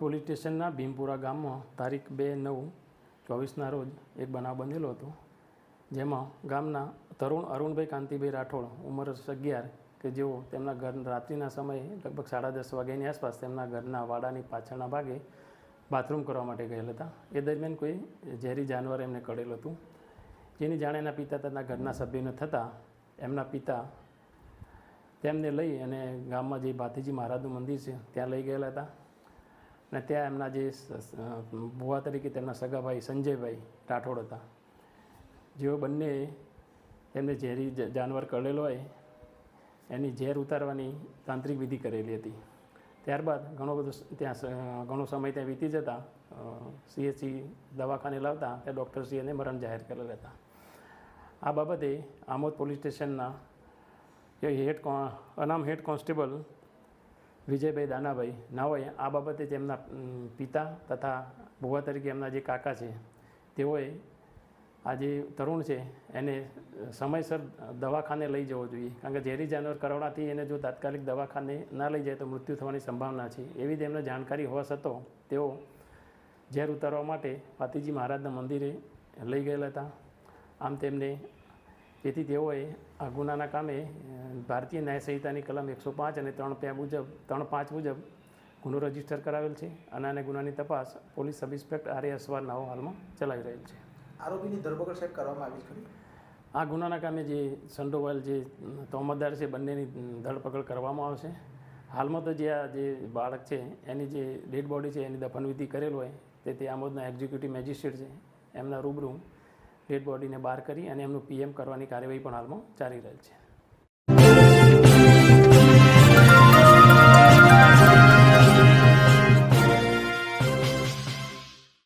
Police સ્ટેશનના ભીમપુરા ગામમાં તારીખ 2/9/24ના રોજ એક બનાવ બનેલો હતો, જેમાં ગામના તરુણ અરુણભાઈ કાંતિભાઈ રાઠોડ ઉંમર 11 કે જેઓ તેમના ઘર રાત્રિના સમયે લગભગ 10:30 વાગ્યાની આસપાસ તેમના ઘરના વાડાની પાછળના ભાગે બાથરૂમ કરવા માટે ગયેલા હતા. એ દરમિયાન કોઈ ઝેરી જાનવર એમને કરેલું હતું, જેની જાણ એના પિતા તથા ઘરના સભ્યોને થતાં એમના પિતા તેમને લઈ અને ગામમાં જે ભાતીજી મહારાજનું મંદિર છે ત્યાં લઈ ગયેલા હતા. અને ત્યાં એમના જે ભુવા તરીકે તેમના સગાભાઈ સંજયભાઈ રાઠોડ હતા, જેઓ બંને તેમને ઝેરી જાનવર કરેલો હોય એની ઝેર ઉતારવાની તાંત્રિક વિધિ કરેલી હતી. ત્યારબાદ ઘણો સમય ત્યાં વીતી જતાં CHC દવાખાને લાવતા ત્યાં ડૉક્ટરશ્રી એને મરણ જાહેર કરેલા હતા. આ બાબતે આમોદ પોલીસ સ્ટેશનના અનામ હેડ કોન્સ્ટેબલ વિજયભાઈ દાનાભાઈ નાઓએ આ બાબતે તેમના પિતા તથા ભુવા તરીકે એમના જે કાકા છે તેઓએ આ જે તરુણ છે એને સમયસર દવાખાને લઈ જવો જોઈએ, કારણ કે ઝેરી જાનવર કરવાથી એને જો તાત્કાલિક દવાખાને ના લઈ જાય તો મૃત્યુ થવાની સંભાવના છે. એવી તેમને જાણકારી હોવા છતાં તેઓ ઝેર ઉતારવા માટે ભાતીજી મહારાજના મંદિરે લઈ ગયેલા હતા. આમ તેથી તેઓએ આ ગુનાના કામે ભારતીય ન્યાય સંહિતાની કલમ 105 અને 3.5 મુજબ ગુનો રજીસ્ટર કરાવેલ છે અને આને ગુનાની તપાસ police sub inspector R.A. Aswar નાઓ હાલમાં ચલાવી રહેલ છે. આરોપીની ધરપકડ સાહેબ કરવામાં આવી છે. આ ગુનાના કામે જે સંડોવાયેલ જે તોહમતદાર છે બંનેની ધરપકડ કરવામાં આવશે. હાલમાં તો જે બાળક છે એની જે ડેડ બોડી છે એની દફનવિધિ કરેલ હોય તે આમોદના એક્ઝિક્યુટિવ મેજિસ્ટ્રેટ છે એમના રૂબરૂ ડેડ બોડીને બહાર કરી અને એમનું PM કરવાની કાર્યવાહી પણ હાલમાં ચાલી રહેલ છે.